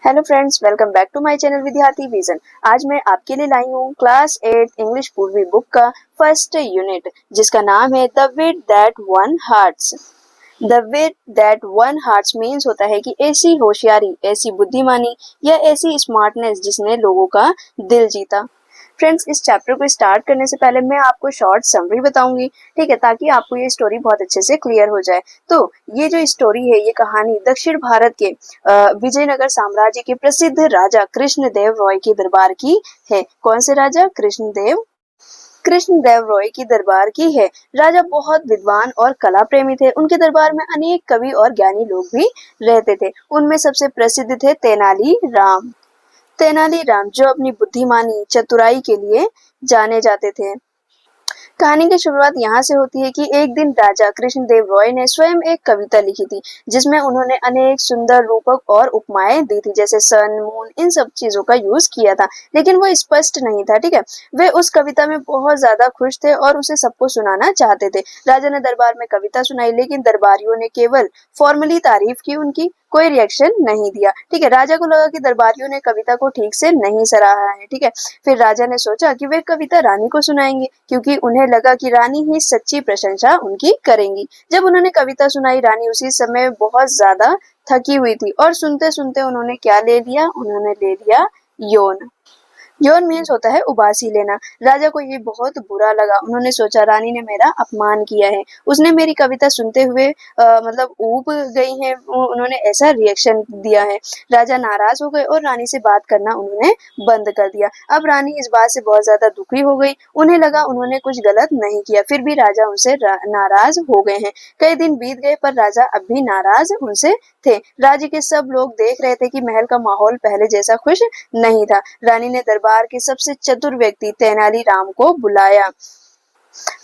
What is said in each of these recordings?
Hello friends, welcome back to my channel Vidyarthi vision. आज मैं आपके लिए लाई हूँ क्लास 8 इंग्लिश पूर्वी बुक का फर्स्ट यूनिट, जिसका नाम है the wit that won hearts. The wit that won hearts means होता है कि ऐसी होशियारी, ऐसी बुद्धिमानी या ऐसी स्मार्टनेस जिसने लोगों का दिल जीता। फ्रेंड्स, इस चैप्टर को स्टार्ट करने से पहले मैं आपको शॉर्ट समरी बताऊंगी, ठीक है, ताकि आपको ये स्टोरी बहुत अच्छे से क्लियर हो जाए। तो ये जो स्टोरी है, ये कहानी दक्षिण भारत के विजयनगर साम्राज्य के प्रसिद्ध राजा कृष्णदेव रॉय के दरबार की है। कौन से राजा? कृष्णदेव रॉय की दरबार की है। राजा बहुत विद्वान और कला प्रेमी थे। उनके दरबार में अनेक कवि और ज्ञानी लोग भी रहते थे। उनमें सबसे प्रसिद्ध थे तेनालीराम, जो अपनी बुद्धिमानी, चतुराई के लिए जाने जाते थे। कहानी की शुरुआत यहाँ से होती है कि एक दिन राजा कृष्णदेव रॉय ने स्वयं एक कविता लिखी थी, जिसमें उन्होंने अनेक सुंदर रूपक और उपमाएं दी थी, जैसे सन, मून, इन सब चीजों का यूज किया था, लेकिन वो स्पष्ट नहीं था। ठीक है, वे उस कविता में बहुत ज्यादा खुश थे और उसे सबको सुनाना चाहते थे। राजा ने दरबार में कविता सुनाई, लेकिन दरबारियों ने केवल फॉर्मली तारीफ की, उनकी कोई रिएक्शन नहीं दिया। ठीक है, राजा को लगा कि दरबारियों ने कविता को ठीक से नहीं सराहा है। ठीक है, फिर राजा ने सोचा कि वे कविता रानी को सुनाएंगे, क्योंकि उन्हें लगा कि रानी ही सच्ची प्रशंसा उनकी करेंगी। जब उन्होंने कविता सुनाई, रानी उसी समय बहुत ज्यादा थकी हुई थी और सुनते सुनते उन्होंने क्या ले लिया? उन्होंने ले लिया यौन। यौन मीन्स होता है उबासी लेना। राजा को ये बहुत बुरा लगा। उन्होंने सोचा, रानी ने मेरा अपमान किया है, उसने मेरी कविता सुनते हुए मतलब ऊब गई है, उन्होंने ऐसा रिएक्शन दिया है। राजा नाराज हो गए और रानी से बात करना उन्होंने बंद कर दिया। अब रानी इस बात से बहुत ज्यादा दुखी हो गई। उन्हें लगा उन्होंने कुछ गलत नहीं किया, फिर भी राजा उनसे नाराज हो गए हैं। कई दिन बीत गए, पर राजा अब भी नाराज उनसे थे। राज्य के सब लोग देख रहे थे कि महल का माहौल पहले जैसा खुश नहीं था। रानी ने दरबार के सबसे चतुर व्यक्ति तेनालीराम को बुलाया।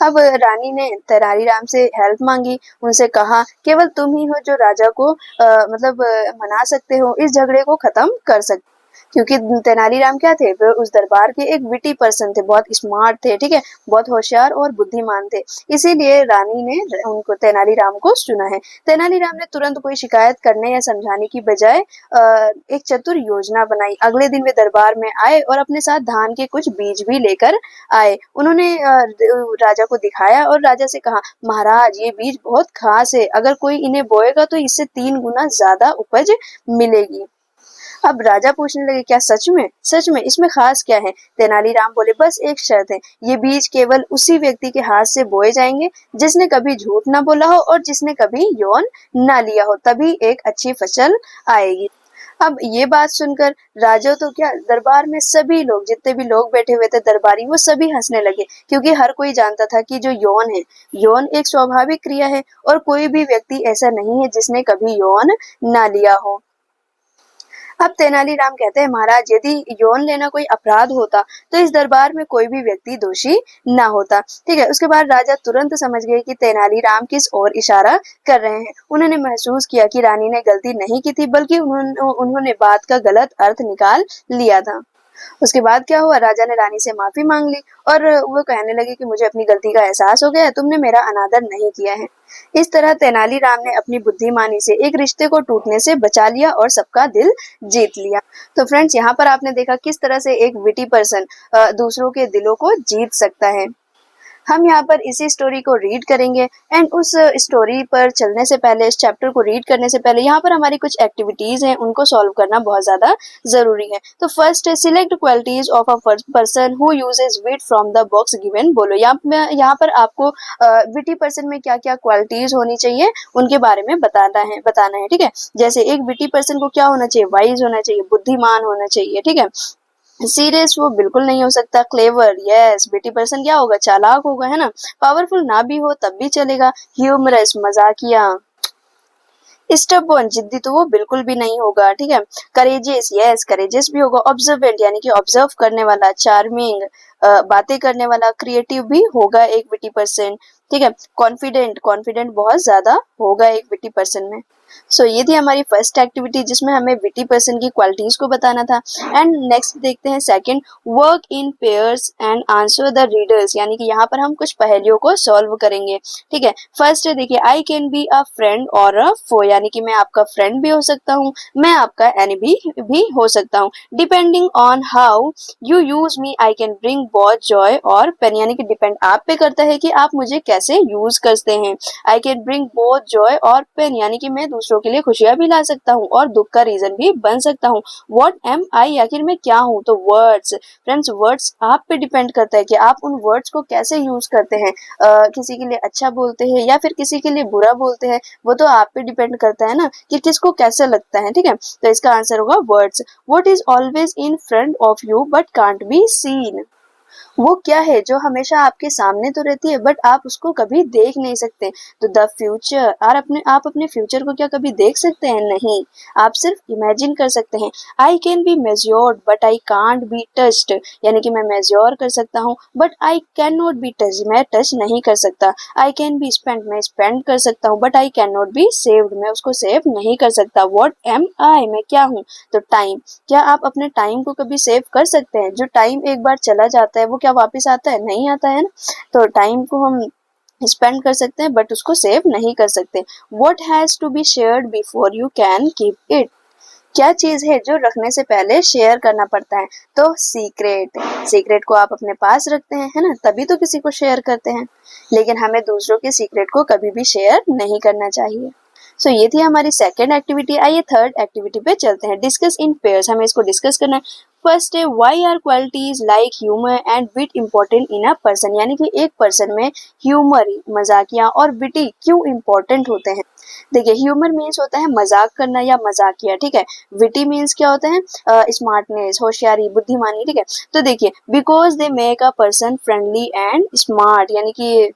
अब रानी ने तेनालीराम से हेल्प मांगी, उनसे कहा, केवल तुम ही हो जो राजा को मना सकते हो, इस झगड़े को खत्म कर सकते, क्योंकि तेनालीराम क्या थे? वे उस दरबार के एक विटी पर्सन थे, बहुत स्मार्ट थे। ठीक है, बहुत होशियार और बुद्धिमान थे। इसीलिए रानी ने उनको, तेनालीराम को चुना है। तेनालीराम ने तुरंत कोई शिकायत करने या समझाने की बजाय एक चतुर योजना बनाई। अगले दिन वे दरबार में आए और अपने साथ धान के कुछ बीज भी लेकर आए। उन्होंने राजा को दिखाया और राजा से कहा, महाराज, ये बीज बहुत खास है, अगर कोई इन्हें बोएगा तो इससे 3 गुना ज्यादा उपज मिलेगी। अब राजा पूछने लगे, क्या सच में इसमें खास क्या है? तेनालीराम बोले, बस एक शर्त है, ये बीज केवल उसी व्यक्ति के हाथ से बोए जाएंगे जिसने कभी झूठ ना बोला हो और जिसने कभी यौन ना लिया हो, तभी एक अच्छी फसल आएगी। अब ये बात सुनकर राजा तो क्या, दरबार में सभी लोग, जितने भी लोग बैठे हुए थे दरबारी, वो सभी हंसने लगे, क्योंकि हर कोई जानता था कि जो यौन है, यौन एक स्वाभाविक क्रिया है और कोई भी व्यक्ति ऐसा नहीं है जिसने कभी यौन ना लिया हो। अब तेनालीराम कहते हैं, महाराज, यदि यौन लेना कोई अपराध होता तो इस दरबार में कोई भी व्यक्ति दोषी ना होता। ठीक है, उसके बाद राजा तुरंत समझ गए कि तेनालीराम किस ओर इशारा कर रहे हैं। उन्होंने महसूस किया कि रानी ने गलती नहीं की थी, बल्कि उन्होंने बात का गलत अर्थ निकाल लिया था। उसके बाद क्या हुआ? राजा ने रानी से माफी मांग ली और वो कहने लगे कि मुझे अपनी गलती का एहसास हो गया है, तुमने मेरा अनादर नहीं किया है। इस तरह तेनालीराम ने अपनी बुद्धिमानी से एक रिश्ते को टूटने से बचा लिया और सबका दिल जीत लिया। तो फ्रेंड्स, यहाँ पर आपने देखा किस तरह से एक विटी पर्सन दूसरों के दिलों को जीत सकता है। हम यहाँ पर इसी स्टोरी को रीड करेंगे एंड उस स्टोरी पर चलने से पहले, इस चैप्टर को रीड करने से पहले, यहाँ पर हमारी कुछ एक्टिविटीज हैं, उनको सॉल्व करना बहुत ज्यादा जरूरी है। तो फर्स्ट है, select qualities of a person who uses wit from the box given. बोलो, यहाँ पर आपको विटी पर्सन में क्या क्या क्वालिटीज होनी चाहिए उनके बारे में बताना है। ठीक है, जैसे एक विटी पर्सन को क्या होना चाहिए? वाइज होना चाहिए, बुद्धिमान होना चाहिए। ठीक है, सीरियस वो बिल्कुल नहीं हो सकता। क्लेवर, यस, विटी पर्सन क्या होगा? चालाक होगा, है ना। पावरफुल ना भी हो तब भी चलेगा। ह्यूमरस, मजाकिया। स्टबर्न, जिद्दी तो वो बिल्कुल भी नहीं होगा। ठीक है, करेजियस, यस, करेजियस भी होगा। ऑब्जर्वेंट, यानी कि ऑब्जर्व करने वाला। चार्मिंग, बातें करने वाला। क्रिएटिव भी होगा एक विटी पर्सन। ठीक है, कॉन्फिडेंट, कॉन्फिडेंट बहुत ज्यादा होगा एक विटी पर्सन में। ये थी हमारी फर्स्ट एक्टिविटी जिसमें हमें विटी पर्सन की क्वालिटीज को बताना था। एंड नेक्स्ट देखते हैं second, work in pairs and answer the readers, यानी कि यहाँ पर हम कुछ पहेलियों को सॉल्व करेंगे। ठीक है, फर्स्ट देखिए, आई कैन बी अ फ्रेंड और अ फो, यानी कि मैं आपका फ्रेंड भी हो सकता हूँ, मैं आपका एनिमी भी हो सकता हूँ। Depending on how you use me I can bring both Joy और पेन, यानी कि डिपेंड आप पे करता है कि आप मुझे कैसे यूज करते हैं। I can bring both Joy और पेन, यानी कि मैं दूसरों के लिए खुशियां भी ला सकता हूँ और दुख का रीजन भी बन सकता हूँ। व्हाट एम आई, आखिर मैं क्या हूँ? तो वर्ड्स, फ्रेंड्स वर्ड्स आप पे डिपेंड करता है कि आप उन वर्ड्स को कैसे यूज करते हैं। किसी के लिए अच्छा बोलते हैं या फिर किसी के लिए बुरा बोलते हैं, वो तो आप पे डिपेंड करता है ना कि किसको कैसे लगता है। ठीक है, तो इसका आंसर होगा words. What is always in front of you but can't be seen, वो क्या है जो हमेशा आपके सामने तो रहती है बट आप उसको कभी देख नहीं सकते। तो द फ्यूचर, और आप अपने फ्यूचर को क्या कभी देख सकते हैं? नहीं, आप सिर्फ इमेजिन कर सकते हैं। I can be measured but I can't be touched, यानी कि मैं मेजोर कर सकता हूँ but I can not be touch, मैं टच नहीं कर सकता। आई कैन बी स्पेंड, मैं स्पेंड कर सकता हूँ but I can not be saved, मैं उसको सेव नहीं कर सकता। व्हाट एम आई, मैं क्या हूँ? तो टाइम, क्या आप अपने टाइम को कभी सेव कर सकते हैं? जो टाइम एक बार चला जाता है वो क्या वापस आता है? नहीं आता है ना। तो टाइम को हम स्पेंड कर सकते हैं बट उसको सेव नहीं कर सकते। What has to be shared before you can keep it, क्या चीज है जो रखने से पहले शेयर करना पड़ता है? तो सीक्रेट, सीक्रेट को आप अपने पास रखते हैं, है ना, तभी तो किसी को शेयर करते हैं। लेकिन हमें दूसरों के सीक्रेट को कभी भी शेयर नहीं करना चाहिए। ये थी हमारी सेकेंड एक्टिविटी। आइए थर्ड एक्टिविटी पे चलते हैं, डिस्कस इन पेयर्स, हमें इसको डिस्कस करना है। फर्स्ट है, why are qualities like humour and wit important in a person, यानी कि एक पर्सन में ह्यूमर, मजाकिया और विटी क्यों इम्पोर्टेंट होते हैं। देखिए, ह्यूमर मीन्स होता है मजाक करना या मजाकिया, ठीक है। विटी मीन्स क्या होता है? स्मार्टनेस, होशियारी, बुद्धिमानी, ठीक है। तो देखिए, because they make a person friendly and smart, यानी कि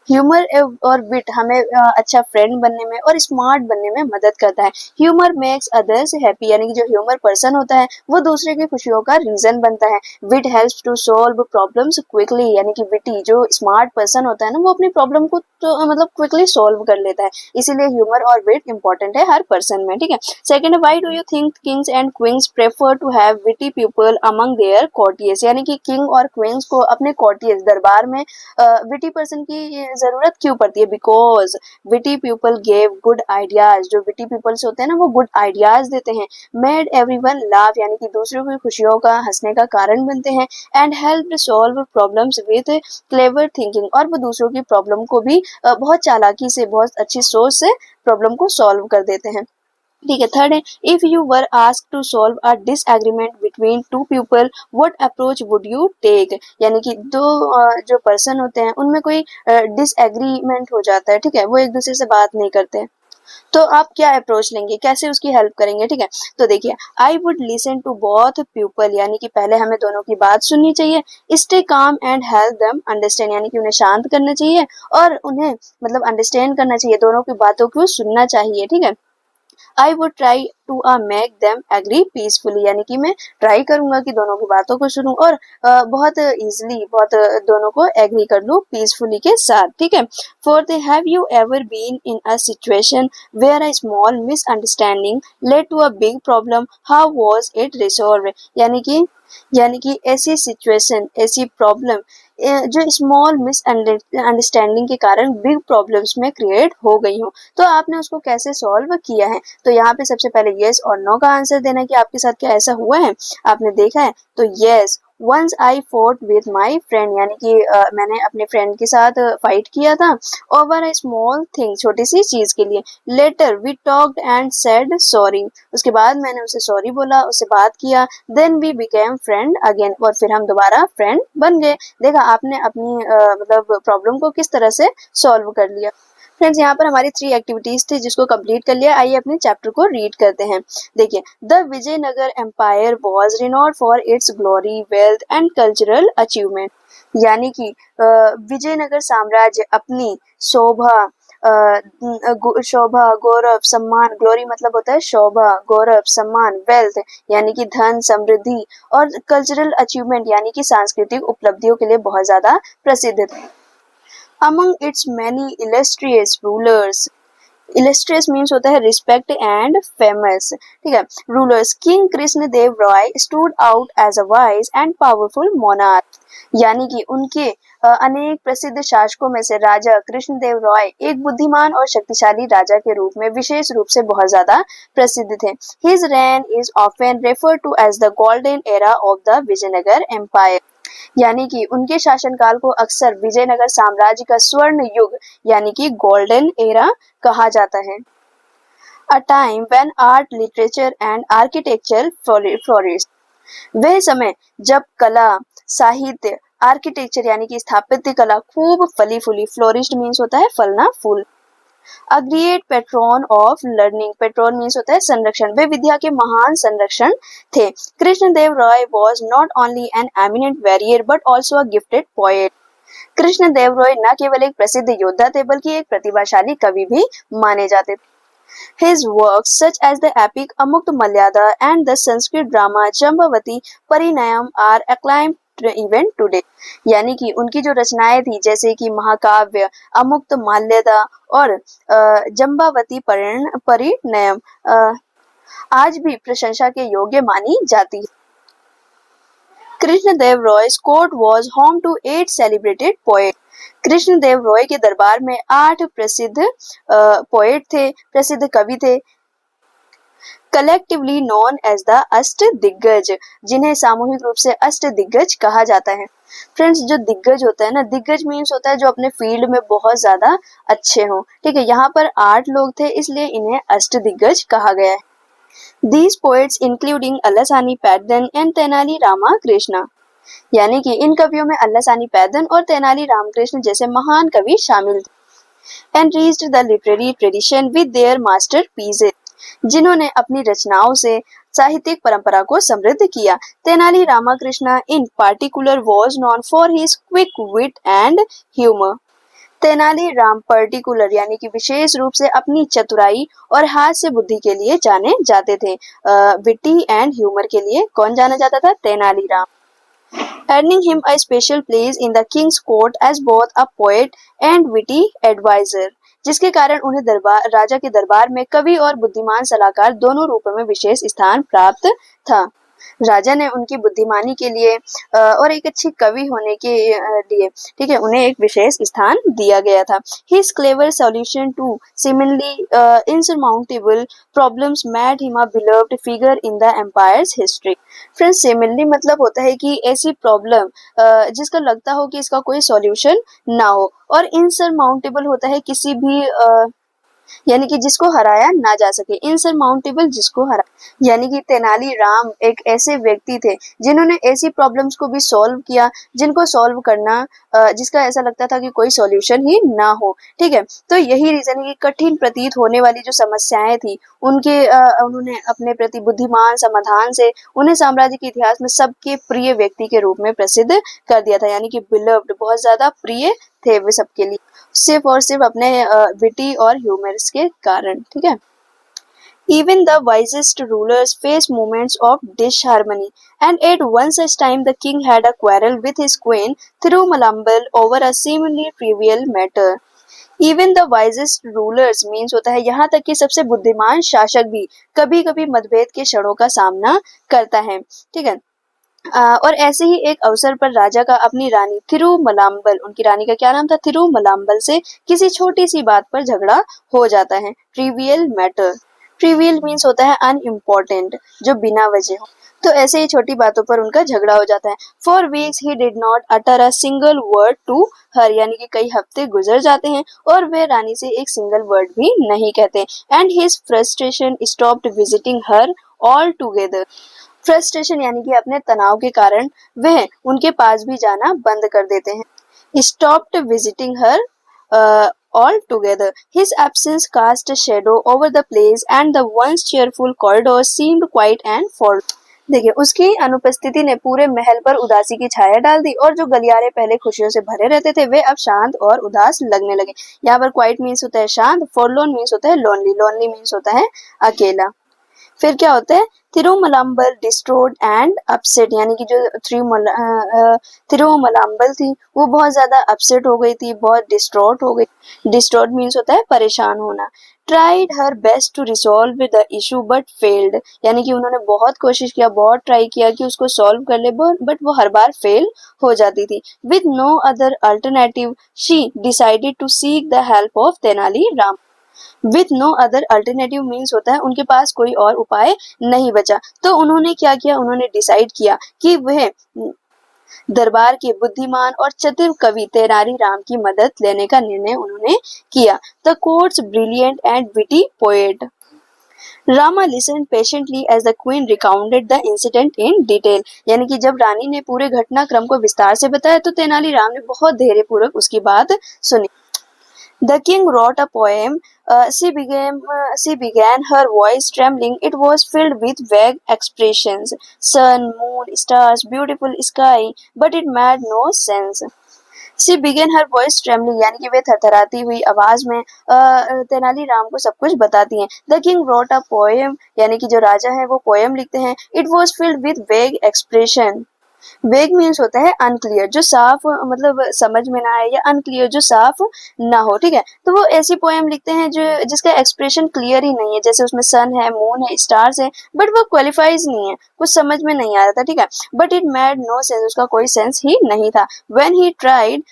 ह्यूमर और विट हमें अच्छा फ्रेंड बनने में और स्मार्ट बनने में मदद करता है। ह्यूमर मेक्स अदर्स हैप्पी, यानी कि जो ह्यूमर पर्सन होता है वो दूसरे की खुशियों का रीजन बनता है। Wit helps to solve problems quickly, यानी कि विटी जो स्मार्ट पर्सन होता है ना, वो अपनी प्रॉब्लम को तो मतलब क्विकली सॉल्व कर लेता है। इसीलिए ह्यूमर और विट इंपॉर्टेंट है हर पर्सन में, ठीक है। Second, why do you think kings and queens prefer to have witty people among their courtiers, यानी कि किंग और क्वींस को अपने कोर्टियर्स, दरबार में विटी पर्सन की जरूरत क्यों पड़ती है? Because witty people gave good ideas, जो विटी पीपल्स होते हैं ना वो गुड आइडियाज देते हैं। मेड एवरीवन लाफ, यानी कि दूसरों की खुशियों का, हंसने का कारण बनते हैं। And help solve problems with clever thinking, और वो दूसरों की प्रॉब्लम को भी बहुत चालाकी से, बहुत अच्छी सोच से प्रॉब्लम को सॉल्व कर देते हैं। ठीक है। थर्ड है, if you were ask to solve a disagreement between two people what approach would you take, यानी कि दो जो पर्सन होते हैं उनमें कोई डिसएग्रीमेंट हो जाता है, ठीक है, वो एक दूसरे से बात नहीं करते, तो आप क्या अप्रोच लेंगे, कैसे उसकी हेल्प करेंगे? ठीक है, तो देखिए, I would listen to both people, यानी कि पहले हमें दोनों की बात सुननी चाहिए। Stay calm and help them understand, यानी कि उन्हें शांत करना चाहिए और उन्हें मतलब अंडरस्टैंड करना चाहिए, दोनों की बातों को सुनना चाहिए, ठीक है। I would try to make them agree peacefully, यानी कि मैं ट्राई करूंगा कि दोनों की बातों को सुनूं और बहुत इजीली बहुत दोनों को एग्री कर लूं पीसफुली के साथ, ठीक है। Fourth, have you ever been in a situation where a small misunderstanding led to a big problem, how was it resolve, यानी कि ऐसी सिचुएशन, ऐसी प्रॉब्लम जो स्मॉल मिसअंडरस्टैंडिंग के कारण बिग प्रॉब्लम्स में क्रिएट हो गई हो, तो आपने उसको कैसे सॉल्व किया है? तो यहाँ पे सबसे पहले यस और नो का आंसर देना है कि आपके साथ क्या ऐसा हुआ है, आपने देखा है। तो yes, once I fought with my friend, यानी कि मैंने अपने फ्रेंड के साथ फाइट किया था ओवर अ स्मॉल थिंग, छोटी सी चीज के लिए। Later we talked and said sorry, उसके बाद मैंने उसे सॉरी बोला, उससे बात किया। Then we became friend again, और फिर हम दोबारा फ्रेंड बन गए। देखा आपने अपनी मतलब प्रॉब्लम को किस तरह से सॉल्व कर लिया। फ्रेंड्स, यहाँ पर हमारी 3 एक्टिविटीज थी जिसको कंप्लीट कर लिया। आइए अपने चैप्टर को रीड करते हैं। देखिए, the Vijayanagara empire was renowned for its glory, wealth and cultural achievement, यानी कि विजयनगर साम्राज्य अपनी शोभा, शोभा, गौरव, सम्मान, ग्लोरी मतलब होता है शोभा, गौरव, सम्मान, वेल्थ यानी कि धन, समृद्धि, और कल्चरल अचीवमेंट यानी कि सांस्कृतिक उपलब्धियों के लिए बहुत ज्यादा प्रसिद्ध है। Among its many illustrious rulers, illustrious means होता है रिस्पेक्ट एंड फेमस, ठीक है। Rulers, king Krishna Deva Raya stood out as a wise and powerful monarch, यानी कि उनके अनेक प्रसिद्ध शासकों में से राजा कृष्णदेव रॉय एक बुद्धिमान और शक्तिशाली राजा के रूप में विशेष रूप से बहुत ज्यादा प्रसिद्ध थे। His reign is often referred to as the golden era of the Vijayanagara empire, यानी कि उनके शासनकाल को अक्सर विजयनगर साम्राज्य का स्वर्ण युग यानी कि गोल्डन एरा कहा जाता है। A time when art, literature and architecture flourished, वह समय जब कला, साहित्य, आर्किटेक्चर यानी कि स्थापत्य कला खूब फली फूली, फ्लोरिश्ड मीन्स होता है फलना फूल। A great patron of learning, patron means होता है संरक्षण, वे विद्या के महान संरक्षण थे। Krishnadeva Raya was not only an eminent warrior but also a gifted poet, Krishnadeva Raya न केवल एक प्रसिद्ध योद्धा थे बल्कि एक प्रतिभाशाली कवि भी माने जाते थे। His works such as the epic Amuktamalada and the Sanskrit drama Jambavati Parinayam are acclaimed even today, यानी कि उनकी जो रचनाएं थी जैसे कि महाकाव्य अमुक्त माल्यदा और जम्बावती परिणयम आज भी प्रशंसा के योग्य मानी जाती है। Krishnadeva रॉय's court was home to 8 celebrated poets, Krishnadeva Roy के दरबार में 8 प्रसिद्ध पोएट थे, प्रसिद्ध कवि थे। कलेक्टिवली नोन एज द अष्ट दिग्गज, जिन्हें सामूहिक रूप से अष्ट दिग्गज कहा जाता है। फ्रेंड्स, जो दिग्गज होता है ना, दिग्गज मीन्स होता है जो अपने फील्ड में बहुत ज्यादा अच्छे हों, ठीक है। यहाँ पर 8 लोग थे इसलिए इन्हें अष्ट दिग्गज कहा गया है। These poets including Allasani Peddana and Tenali Rama Krishna, यानी कि इन कवियों में अल्लासानी पैदन और तेनाली रामकृष्ण जैसे महान कवि शामिल थे। Enriched the literary tradition with their masterpieces, जिन्होंने अपनी रचनाओं से साहित्यिक परंपरा को समृद्ध किया। Tenali Ramakrishna in particular was known for his quick wit and humor, Tenali Rama particular यानी कि विशेष रूप से अपनी चतुराई और हास्य बुद्धि के लिए जाने जाते थे। विटी एंड ह्यूमर के लिए कौन जाना जाता था? Tenali Ram. Earning him a special place in the king's court as both a poet and witty advisor, जिसके कारण उन्हें राजा के दरबार में कवि और बुद्धिमान सलाहकार दोनों रूपों में विशेष स्थान प्राप्त था। राजा ने उनकी बुद्धिमानी के लिए और एक अच्छी कवि होने के लिए, ठीक है, उन्हें एक विशेष स्थान दिया गया था। His clever solution to seemingly insurmountable problems made him a beloved figure in the empire's history. Friends, seemingly मतलब होता है कि ऐसी प्रॉब्लम जिसका लगता हो कि इसका कोई सॉल्यूशन ना हो, और insurmountable होता है किसी भी यानी कि जिसको हराया ना जा सके, इनसरमाउंटेबल जिसको हरा, यानी कि तेनाली राम एक ऐसे व्यक्ति थे जिन्होंने ऐसी प्रॉब्लम्स को भी सॉल्व किया जिनको सॉल्व करना जिसका ऐसा लगता था कि कोई सॉल्यूशन ही ना हो, ठीक है। तो यही रीजन है कि कठिन प्रतीत होने वाली जो समस्याएं थी उनके उन्होंने अपने प्रति बुद्धिमान समाधान से उन्हें साम्राज्य के इतिहास में सबके प्रिय व्यक्ति के रूप में प्रसिद्ध कर दिया था, यानी कि बिलव्ड, बहुत ज्यादा प्रिय थे वे सबके लिए, सिर्फ और सिर्फ अपने विटी और ह्यूमर्स के कारण, ठीक है। Even the wisest rulers faced moments of disharmony, and at one such time the king had a quarrel with his queen Thirumalambal over a seemingly trivial matter. Even the wisest rulers means होता है यहाँ तक कि सबसे बुद्धिमान शासक भी कभी कभी मतभेद के क्षणों का सामना करता है, ठीक है। और ऐसे ही एक अवसर पर राजा का अपनी रानी थिरुमलाम्बल, उनकी रानी का क्या नाम था? थिरुमलाम्बल से किसी छोटी सी बात पर झगड़ा हो जाता है। ट्रिवियल मैटर, ट्रिवियल मीन्स होता है अनइम्पोर्टेंट, जो बिना वजह हो, तो ऐसे ही छोटी बातों पर उनका झगड़ा हो जाता है। For weeks he did not utter a single word to her, यानी कि कई हफ्ते गुजर जाते हैं और वे रानी से एक सिंगल वर्ड भी नहीं कहते। And his frustration stopped visiting her all together, frustration यानी कि अपने तनाव के कारण वह उनके पास भी जाना बंद कर देते हैं। Stopped visiting her altogether. His absence cast a shadow over the place and the once cheerful corridors seemed quiet and forlorn. देखिए, उसकी अनुपस्थिति ने पूरे महल पर उदासी की छाया डाल दी और जो गलियारे पहले खुशियों से भरे रहते थे वे अब शांत और उदास लगने लगे। यहाँ पर क्वाइट मीन्स होता है शांत, फॉरलोन मीन्स होता है लोनली, लोनली मीन्स होता है अकेला। फिर क्या होता है, थिरुमलाम्बल डिस्ट्रोड एंड अपसेट, यानी कि जो थिरुमलाम्बल थी वो बहुत ज्यादा अपसेट हो गई थी, बहुत डिस्ट्रॉट हो गई। डिस्ट्रॉट मीन्स होता है परेशान होना। Tried her best to resolve the issue but failed, यानी कि उन्होंने बहुत कोशिश किया, बहुत ट्राई किया कि उसको सॉल्व कर ले, बट वो हर बार फेल हो जाती थी। With no other alternative she decided to seek the help of Tenali Rama. With no other alternative means होता है उनके पास कोई और उपाय नहीं बचा, तो उन्होंने क्या किया, उन्होंने डिसाइड किया कि वह दरबार के बुद्धिमान और चतुर कवि तेनाली राम की मदद लेने का निर्णय उन्होंने किया। The courts brilliant and witty poet Rama listened patiently as the queen recounted the incident in detail, यानी कि जब रानी ने पूरे घटनाक्रम को विस्तार से बताया तो तेनाली राम ने बहुत धैर्यपूर्वक उसकी बात सुनी। The king wrote a poem. She began, her voice trembling. It was filled with vague expressions. Sun, moon, stars, beautiful sky, but it made no sense. She began her voice trembling, यानी कि वे थरथराती हुई आवाज में तेनाली राम को सब कुछ बताती हैं। The king wrote a poem, यानी कि जो राजा है वो पोएम लिखते हैं। It was filled with vague expression. वेग मीन्स होता है अनक्लियर, जो साफ मतलब समझ में ना आए, या अनक्लियर जो साफ ना हो, ठीक है। तो वो ऐसी पोएम लिखते हैं जो जिसका एक्सप्रेशन क्लियर ही नहीं है, जैसे उसमें सन है, मून है, स्टार्स है, बट वो क्वालिफाइज नहीं है, कुछ समझ में नहीं आ रहा था, ठीक है। But it made no sense, उसका कोई सेंस ही नहीं था। When he tried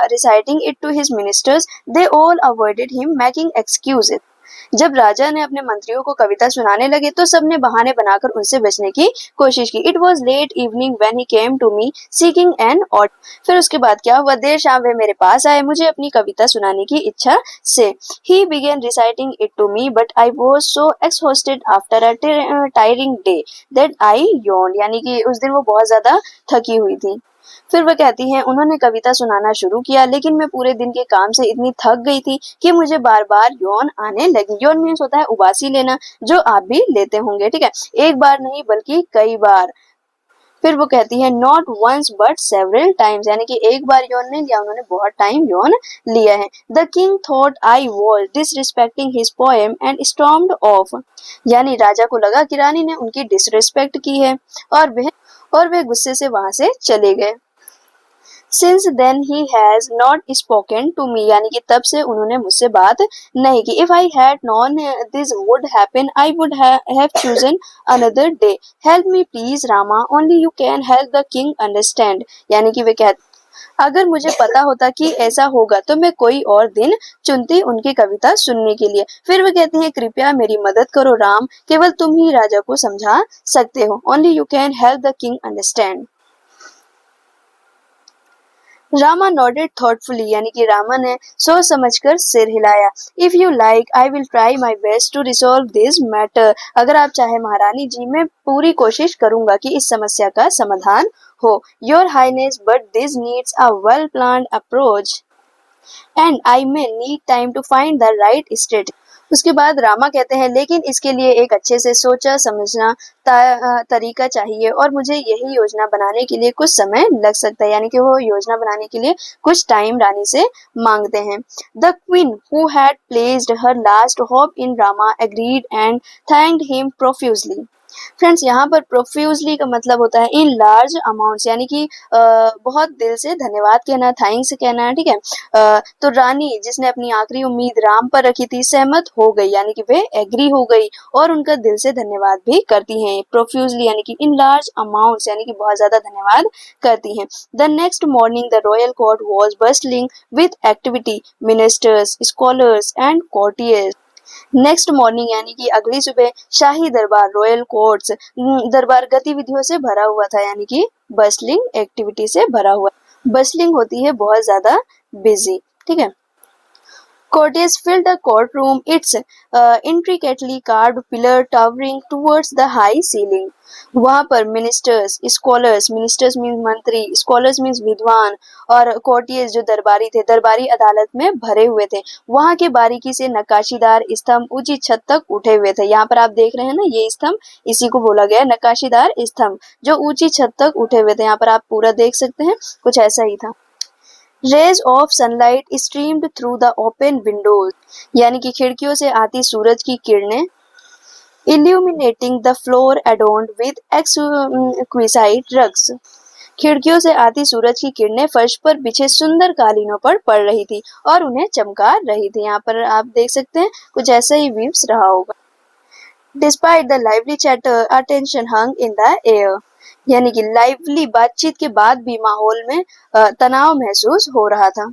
reciting it to his ministers, they all avoided him, making excuses. जब राजा ने अपने मंत्रियों को कविता सुनाने लगे तो सबने बहाने बनाकर उनसे बचने की कोशिश की। It was late evening when he came to me seeking an ode. फिर उसके बाद क्या हुआ, देर शाम वे मेरे पास आए मुझे अपनी कविता सुनाने की इच्छा से। He began reciting it to me but I was so exhausted after a tiring day that I yawned, यानी कि उस दिन वो बहुत ज्यादा थकी हुई थी। फिर वह कहती हैं, उन्होंने कविता सुनाना शुरू किया लेकिन मैं पूरे दिन के काम से इतनी थक गई थी कि मुझे बार बार यौन आने लगी। यौन मीन्स होता है उबासी लेना, जो आप भी लेते होंगे, ठीक है, एक बार नहीं बल्कि कई बार। फिर वो कहती है, not once but several times, यानी कि एक बार यौन नहीं लिया, उन्होंने बहुत टाइम यौन लिया है। The king thought I was disrespecting his poem and stormed of, यानी राजा को लगा कि रानी ने उनकी डिसरिस्पेक्ट की है और वे गुस्से से वहां से चले गए। Since then he has not spoken to me, यानी कि तब से उन्होंने मुझसे बात नहीं की। If I had known this would happen, I would have chosen another day. Help me please Rama, only you can help the king understand. यानी कि वे कहते, अगर मुझे पता होता कि ऐसा होगा तो मैं कोई और दिन चुनती उनकी कविता सुनने के लिए। फिर वे कहते हैं, कृपया मेरी मदद करो राम, केवल तुम ही राजा को समझा सकते हो। Only you can help the king understand. Rama nodded thoughtfully, यानी कि रामा ने सोच समझकर सिर हिलाया। If you like I will try my best to resolve this matter, अगर आप चाहे महारानी जी मैं पूरी कोशिश करूंगा कि इस समस्या का समाधान हो। Your highness but this needs a well planned approach and I may need time to find the right state. उसके बाद रामा कहते हैं, लेकिन इसके लिए एक अच्छे से सोचा समझना तरीका चाहिए और मुझे यही योजना बनाने के लिए कुछ समय लग सकता है, यानी कि वो योजना बनाने के लिए कुछ टाइम रानी से मांगते हैं। The queen who had placed her last hope in Rama agreed and thanked him profusely. Friends, यहाँ पर प्रोफ्यूजली का मतलब होता है इन लार्ज अमाउंट्स, यानी कि बहुत दिल से धन्यवाद कहना, थैंक्स कहना है, ठीक है। तो रानी जिसने अपनी आखिरी उम्मीद राम पर रखी थी सहमत हो गई, यानी कि वे एग्री हो गई और उनका दिल से धन्यवाद भी करती हैं। प्रोफ्यूजली यानी कि इन लार्ज अमाउंट्स, यानी कि बहुत ज्यादा धन्यवाद करती हैं। The next morning the royal court was bustling with activity, ministers, scholars and courtiers. Next morning यानी कि अगली सुबह शाही दरबार, रॉयल कोर्ट्स, दरबार गतिविधियों से भरा हुआ था, यानी कि बस्टलिंग एक्टिविटी से भरा हुआ। बस्टलिंग होती है बहुत ज्यादा बिजी, ठीक है। Courtiers filled the courtroom, its intricately carved pillar towering towards the high ceiling. वहाँ पर मिनिस्टर्स, स्कॉलर्स, मिनिस्टर्स मीन्स मंत्री, स्कॉलर्स मीन्स विद्वान, और कोर्टियर्स जो दरबारी थे, दरबारी अदालत में भरे हुए थे। वहाँ के बारीकी से नक्काशीदार स्तंभ ऊंची छत तक उठे हुए थे। यहाँ पर आप देख रहे हैं ना, ये स्तंभ, इसी को बोला गया है नक्काशीदार स्तंभ, जो ऊंची छत तक उठे हुए थे। यहाँ पर आप पूरा देख सकते हैं, कुछ ऐसा ही था। Rays of sunlight streamed through the open windows, यानी कि खिड़कियों से आती सूरज की किरणें, illuminating the floor adorned with exquisite rugs, खिड़कियों से आती सूरज की किरणें फर्श पर बिछे सुंदर कालीनों पर पड़ रही थी और उन्हें चमका रही थी। यहाँ पर आप देख सकते हैं कुछ ऐसा ही व्यूज रहा होगा। Despite the lively chatter, attention hung in the air, यानी कि लाइवली बातचीत के बाद भी माहौल में तनाव महसूस हो रहा था।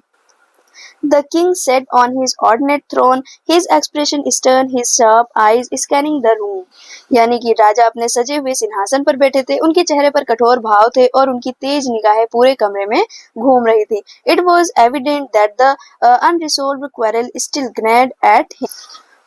The king sat on his ornate throne, his expression stern, his sharp eyes scanning the room. यानी कि राजा अपने सजे हुए सिंहासन पर बैठे थे, उनके चेहरे पर कठोर भाव थे और उनकी तेज निगाहें पूरे कमरे में घूम रही थी। It was evident that the unresolved quarrel still gnawed at him.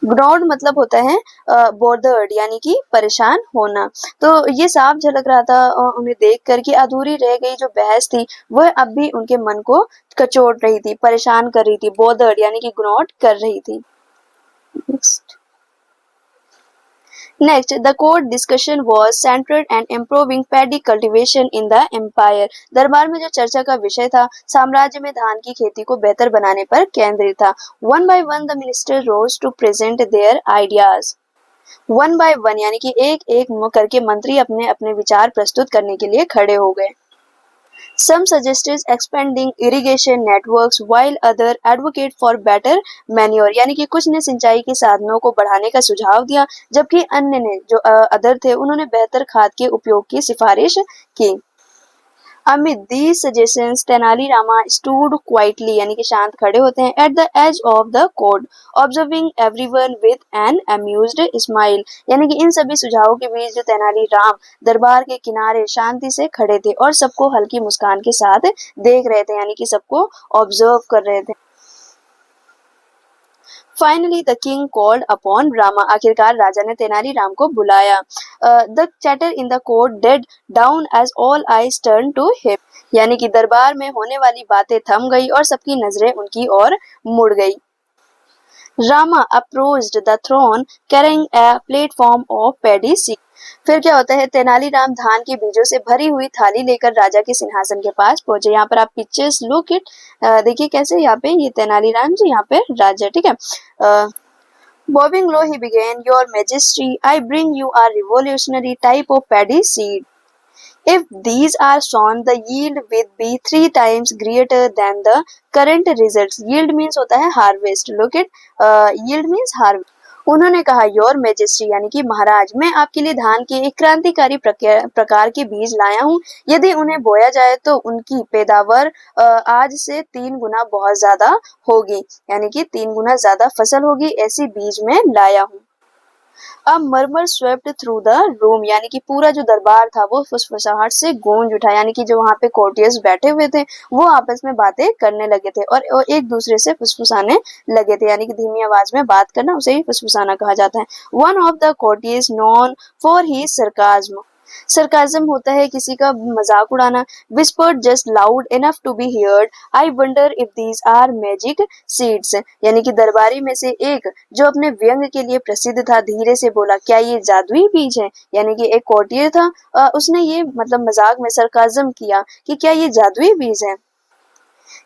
ग्नॉड मतलब होता है बोदर्ड, यानी कि परेशान होना। तो ये साफ झलक रहा था उन्हें देख कर कि अधूरी रह गई जो बहस थी वह अब भी उनके मन को कचोट रही थी, परेशान कर रही थी। बोदर्ड यानी कि ग्नॉड कर रही थी। Next, the court discussion was centered on improving paddy cultivation in the empire. दरबार में जो चर्चा का विषय था साम्राज्य में धान की खेती को बेहतर बनाने पर केंद्रित था। One by one the minister rose to present their ideas. One by one यानी कि एक एक करके मंत्री अपने अपने विचार प्रस्तुत करने के लिए खड़े हो गए। Some suggested expanding irrigation networks while other advocate for better manure, यानी कि कुछ ने सिंचाई के साधनों को बढ़ाने का सुझाव दिया जबकि अन्य ने जो अदर थे उन्होंने बेहतर खाद के उपयोग की सिफारिश की। Amid these suggestions, Tenali Rama stood quietly, यानी कि शांत खड़े होते हैं, at the edge of the court, observing everyone with an amused smile, यानी कि इन सभी सुझावों के बीच जो तेनालीराम दरबार के किनारे शांति से खड़े थे और सबको हल्की मुस्कान के साथ देख रहे थे, यानी कि सबको ऑब्जर्व कर रहे थे। Finally, the king called upon Rama. आखिरकार राजा ने तेनालीराम को बुलाया। The chatter in the court died down as all eyes turned to him. यानी कि दरबार में होने वाली बातें थम गई और सबकी नजरें उनकी ओर मुड़ गई। Rama approached the throne carrying a platform of paddy seeds. फिर क्या होता है, तेनालीराम धान के बीजों से भरी हुई थाली लेकर राजा के सिंहासन के पास पहुंचे। यहाँ पर आप पिक्चर्स लुक इट, देखिए कैसे यहाँ पे ये तेनालीराम जी, यहाँ पे राजा, ठीक है। Bowing low he began, Your Majesty, I bring you a revolutionary type of paddy seed. If these are sown, the yield will be 3 times greater than the current results. Yield means होता है harvest. Look it, yield means harvest. उन्होंने कहा your majesty यानी कि महाराज, मैं आपके लिए धान के एक क्रांतिकारी प्रकार के बीज लाया हूँ। यदि उन्हें बोया जाए तो उनकी पैदावार आज से 3 गुना बहुत ज्यादा होगी, यानी कि 3 गुना ज्यादा फसल होगी, ऐसी बीज मैं लाया हूँ। अब मरमर स्वेप्ट थ्रू द रूम, यानी कि पूरा जो दरबार था वो फुसफुसाहट से गूंज उठा, यानी कि जो वहाँ पे कोर्टियर्स बैठे हुए थे वो आपस में बातें करने लगे थे और एक दूसरे से फुसफुसाने लगे थे, यानी कि धीमी आवाज में बात करना उसे ही फुसफुसाना कहा जाता है। One of the courtiers known for his sarcasm, sarcasm होता है किसी का मजाक उड़ाना। Whispered just loud enough to be heard, I wonder if these are magic seeds, यानी कि दरबारी में से एक जो अपने व्यंग के लिए प्रसिद्ध था धीरे से बोला, क्या ये जादुई बीज है? यानी कि एक कोर्टियर था, उसने ये मतलब मजाक में सरकाजम किया कि क्या ये जादुई बीज है।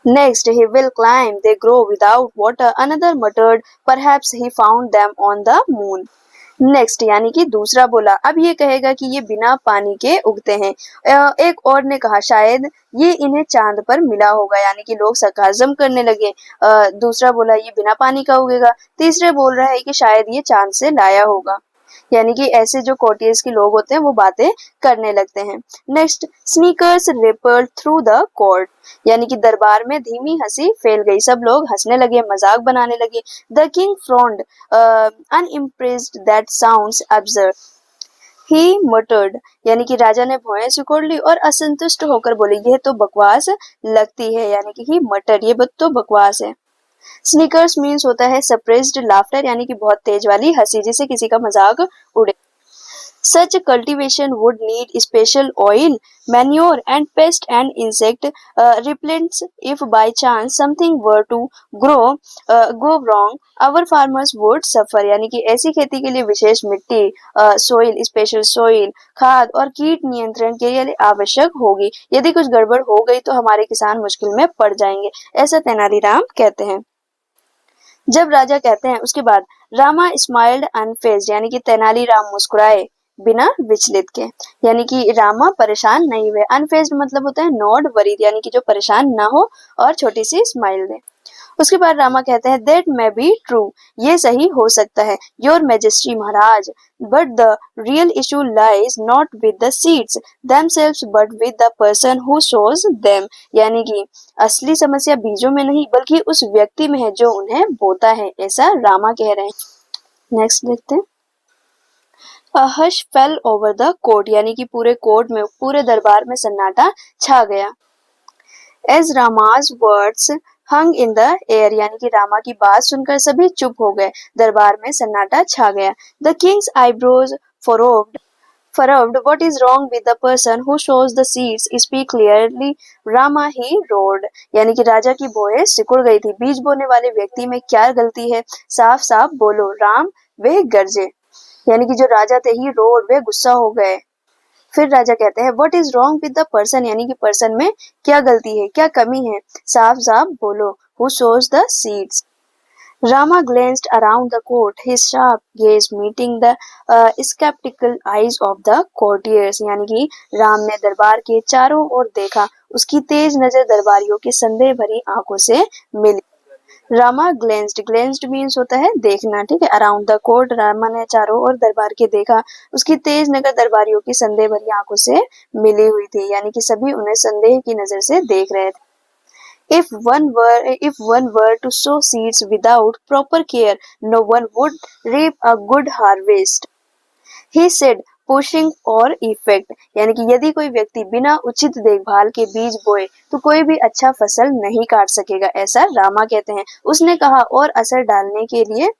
Next, he will climb, they grow without water, another muttered, perhaps he found them on the moon. Next यानी कि दूसरा बोला, अब ये कहेगा कि ये बिना पानी के उगते हैं। एक और ने कहा शायद ये इन्हें चांद पर मिला होगा, यानी कि लोग सरकाज़म करने लगे। दूसरा बोला ये बिना पानी का उगेगा। तीसरे बोल रहा है कि शायद ये चांद से लाया होगा, यानी कि ऐसे जो कोर्टियर्स के लोग होते हैं वो बातें करने लगते हैं। Next, sneakers rippled through the court, यानी कि दरबार में धीमी हंसी फैल गई, सब लोग हंसने लगे, मजाक बनाने लगे। The king frond unimpressed that sounds absurd, ही मटर्ड, यानी कि राजा ने भौहें सिकोड़ ली और असंतुष्ट होकर बोले यह तो बकवास लगती है, यानी कि ही मटर्ड, ये तो बकवास है। स्नीकर्स मीन्स होता है सप्रेस्ड लाफ्टर, यानी कि बहुत तेज वाली हंसी जिसे किसी का मजाक उड़े। Such a cultivation would need special oil, manure, and pest and insect repellents. If by chance something were to grow go wrong, our farmers would suffer. यानी कि ऐसी खेती के लिए विशेष मिट्टी, सोइल, स्पेशल सोइल, खाद और कीट नियंत्रण के लिए आवश्यक होगी। यदि कुछ गड़बड़ हो गई तो हमारे किसान मुश्किल में पड़ जाएंगे, ऐसा तेनालीराम कहते हैं। जब राजा कहते हैं उसके बाद रामा स्माइल्ड अनफेज्ड, यानी कि तेनालीराम मुस्कुराए बिना विचलित के, यानी कि रामा परेशान नहीं हुए। अनफेज्ड मतलब होता है नॉट वरीड, यानी कि जो परेशान ना हो और छोटी सी स्माइल दे। उसके बाद रामा कहते हैं दैट मे बी ट्रू, ये सही हो सकता है, your majesty Maharaj, but the real issue lies not with the seeds themselves but with the person who shows them, यानी कि असली समस्या बीजों में नहीं बल्कि उस व्यक्ति में है जो उन्हें बोता है, ऐसा रामा कह रहे हैं। नेक्स्ट देखते हैं। A hush fell over the court, यानी कि पूरे कोर्ट में, पूरे दरबार में सन्नाटा छा गया। As Rama's words hung in the air, यानी कि रामा की बात सुनकर सभी चुप हो गए, दरबार में सन्नाटा छा गया। The king's eyebrows furrowed. What is wrong with the person who sows the seeds? Speak clearly, Rama, he roared. यानी कि राजा की भौहें सिकुड़ गई थी। बीज बोने वाले व्यक्ति में क्या गलती है? साफ साफ बोलो, राम, वे गरजे। यानी कि जो राजा थे ही रोड, वे गुस्सा हो गए। फिर राजा कहते हैं what is wrong with the person, यानी कि पर्सन में क्या गलती है, क्या कमी है, साफ साफ बोलो। Who shows the seeds? Rama glanced around the court, his sharp gaze meeting the skeptical eyes of the courtiers, यानी कि राम ने दरबार के चारों ओर देखा, उसकी तेज नजर दरबारियों के संदेह भरी आंखों से मिली। रामा ग्लेंस्ड मीन्स होता है देखना, ठीक है। अराउंड द कोर्ट, रामा ने चारों ओर दरबार के देखा, उसकी तेज नजर दरबारियों की संदेह भरी आंखों से मिली हुई थी, यानी कि सभी उन्हें संदेह की नजर से देख रहे थे। If one were to sow seeds without proper care, no one would reap a good harvest, he said, pushing or effect, यानी कि यदि कोई व्यक्ति बिना उचित देखभाल के बीज बोए तो कोई भी अच्छा फसल नहीं काट सकेगा, ऐसा रामा कहते हैं। उसने कहा और असर डालने के लिए,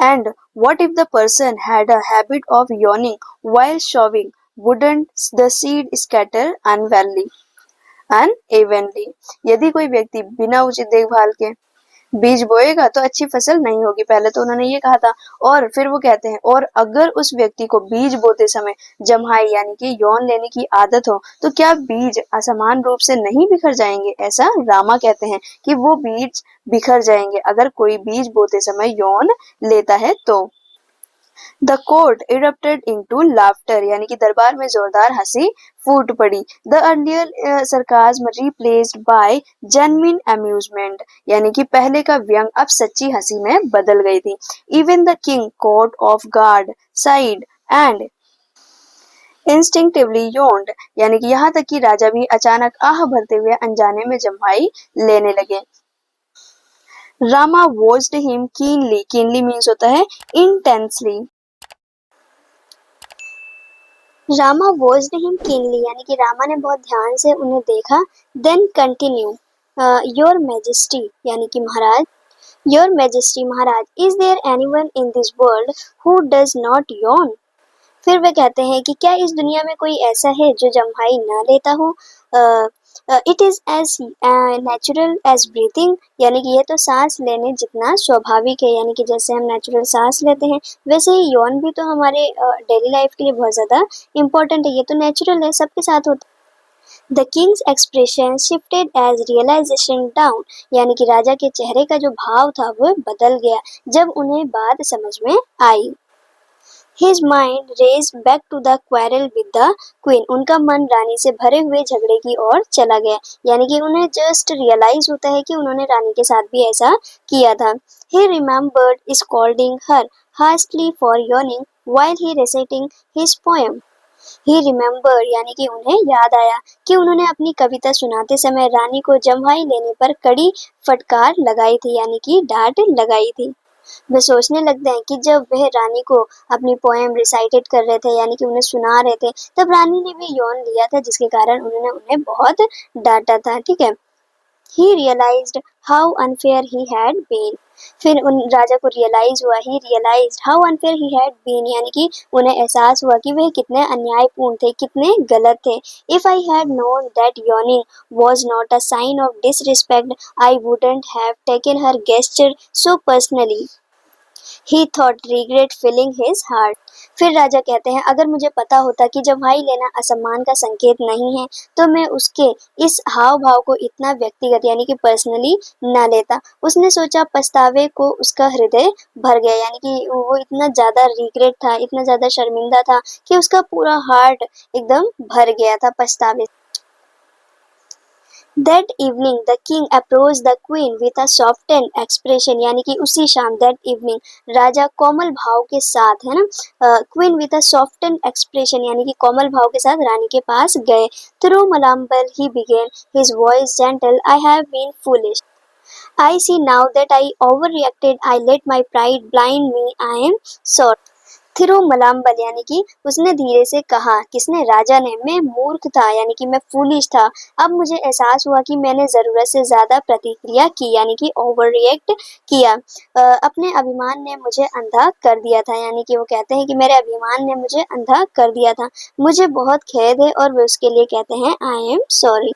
and what if the person had a habit of yawning while sowing, wouldn't the seed scatter unevenly, यदि कोई व्यक्ति बिना उचित देखभाल के बीज बोएगा तो अच्छी फसल नहीं होगी, पहले तो उन्होंने ये कहा था। और फिर वो कहते हैं और अगर उस व्यक्ति को बीज बोते समय जम्हाई यानी कि यौन लेने की आदत हो तो क्या बीज असमान रूप से नहीं बिखर जाएंगे, ऐसा रामा कहते हैं कि वो बीज बिखर जाएंगे अगर कोई बीज बोते समय यौन लेता है तो। The court erupted into laughter, यानी कि दरबार में जोरदार हंसी फूट पड़ी। The earlier sarcasm replaced by genuine amusement, यानी कि पहले का व्यंग अब सच्ची हंसी में बदल गई थी। Even the king caught off guard, sighed and instinctively yawned, यानी कि यहाँ तक कि राजा भी अचानक आह भरते हुए अनजाने में जम्हाई लेने लगे। Rama watched him keenly, keenly means होता है intensely। Rama watched him keenly, यानी कि रामा ने बहुत ध्यान से उन्हें देखा। देन कंटिन्यू, योर मैजेस्टी, यानी कि महाराज, योर मैजेस्टी महाराज, is there anyone in this world who does not yawn? फिर वे कहते हैं कि क्या इस दुनिया में कोई ऐसा है जो जम्हाई ना लेता हो? It is as natural as breathing, यानी कि ये तो सांस लेने जितना स्वाभाविक है, यानी कि जैसे हम नेचुरल सांस लेते हैं वैसे ही यौन भी तो हमारे डेली लाइफ के लिए बहुत ज़्यादा इम्पोर्टेंट है, ये तो नेचुरल है, सबके साथ होता है। The king's expression shifted as realisation down, यानी कि राजा के चेहरे का जो भाव था वो बदल गया जब उन्हें बात समझ में आई। His mind raced back to the quarrel with the queen, उनका मन रानी से भरे हुए झगड़े की ओर चला गया, यानी कि उन्हें जस्ट रियलाइज होता है कि उन्होंने रानी के साथ भी ऐसा किया था। He remembered scolding her harshly for yawning while he reciting his poem. He remembered, यानी कि उन्हें याद आया कि उन्होंने अपनी कविता सुनाते समय रानी को जम्हाई लेने पर कड़ी फटकार लगाई थी, यानी कि डांट लगाई थी। वे सोचने लगते हैं कि जब वह रानी को अपनी पोएम रिसाइटेड कर रहे थे, यानी कि उन्हें सुना रहे थे, तब रानी ने भी यौन लिया था जिसके कारण उन्होंने उन्हें बहुत डांटा था, ठीक है। He realized how unfair he had been. फिर उन राजा को रियलाइज हुआ, he realized how unfair he had been, यानी कि उन्हें एहसास हुआ कि वह कितने अन्यायपूर्ण थे, कितने गलत थे. If I had known that yawning was not a sign of disrespect, I wouldn't have taken her gesture so personally. He thought, regret filling his heart. फिर राजा कहते हैं, अगर मुझे पता होता कि जम्हाई लेना असम्मान का संकेत नहीं है तो मैं उसके इस हाव भाव को इतना व्यक्तिगत यानी कि पर्सनली ना लेता. उसने सोचा, पछतावे को उसका हृदय भर गया, यानी कि वो इतना ज्यादा रिग्रेट था, इतना ज्यादा शर्मिंदा था कि उसका पूरा हार्ट एकदम भर गया था पछतावे. That evening the king approached the queen with a softened expression, यानी कि उसी शाम that evening राजा कोमल भाव के साथ, है ना, queen with a softened expression यानी कि कोमल भाव के साथ रानी के पास गए. Through Malambal he began, his voice gentle, I have been foolish. I see now that I overreacted. I let my pride blind me. I am sorry. Thiru मलाम्बल यानी कि उसने धीरे से कहा, किसने, राजा ने, मैं मूर्ख था यानी कि मैं फूलिश था. अब मुझे एहसास हुआ कि मैंने जरूरत से ज्यादा प्रतिक्रिया की यानी कि ओवर रिएक्ट किया. अपने अभिमान ने मुझे अंधा कर दिया था, यानी कि वो कहते हैं कि मेरे अभिमान ने मुझे अंधा कर दिया था. मुझे बहुत खेद है और वे उसके लिए कहते हैं I am sorry.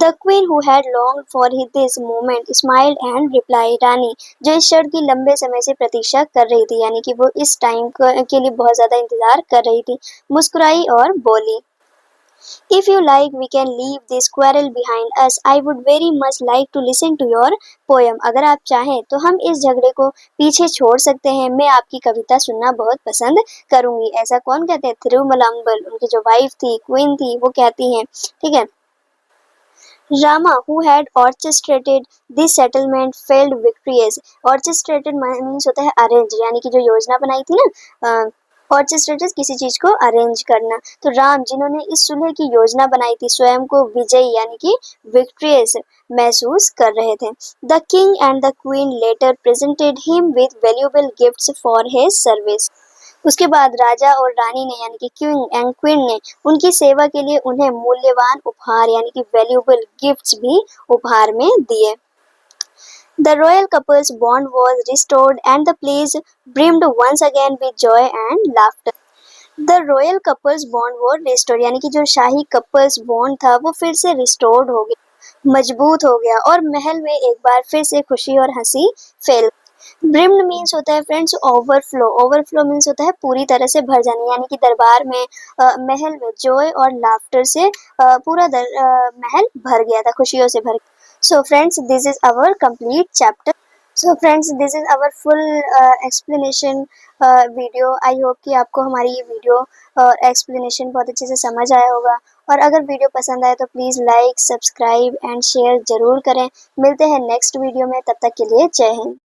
The queen who had longed for this moment smiled and replied, रानी जो इस क्षण की लंबे समय से प्रतीक्षा कर रही थी, यानी कि वो इस टाइम के लिए बहुत ज्यादा इंतजार कर रही थी, मुस्कुराई और बोली, If you like, we can leave this quarrel behind us. I would very much like to listen to your poem. अगर आप चाहें तो हम इस झगड़े को पीछे छोड़ सकते हैं. मैं आपकी कविता सुनना बहुत पसंद करूंगी. ऐसा कौन कहते हैं? थिरुमलाम्बल, उनकी जो वाइफ थी, क्वीन थी, वो कहती हैं. ठीक है. Rama, who had orchestrated this settlement, failed victorious. Orchestrated means होता है arrange, यानी कि जो योजना बनाई थी ना, orchestrated किसी चीज को अरेंज करना. तो राम जिन्होंने इस सुलह की योजना बनाई थी, स्वयं को विजयी यानी कि victorious महसूस कर रहे थे. The king and the queen later presented him with valuable gifts for his service. उसके बाद राजा और रानी ने यानी कि किंग एंड क्वीन ने उनकी सेवा के लिए उन्हें मूल्यवान उपहार यानी कि वैल्यूएबल गिफ्ट्स भी उपहार में दिए. The royal couple's bond was restored and the place brimmed once again with joy and laughter. The royal couple's bond was restored यानी कि जो शाही कपल्स बॉन्ड था वो फिर से रिस्टोर्ड हो गया, मजबूत हो गया और महल में एक बार फिर से खुशी और हंसी फैल. ब्रिम्ड मीन्स होता है फ्रेंड्स ओवरफ्लो. ओवरफ्लो मीन्स होता है पूरी तरह से भर जाना, यानी कि दरबार में, महल में जॉय और लाफ्टर से पूरा महल भर गया था, खुशियों से भर. So friends, this is our complete chapter. So friends, this is our full explanation video. I hope कि आपको हमारी ये वीडियो और एक्सप्लेनेशन बहुत अच्छे से समझ आया होगा. और अगर वीडियो पसंद आए तो please like, subscribe and share ज़रूर करें. मिलते हैं नेक्स्ट वीडियो में, तब तक के लिए जय हिंद.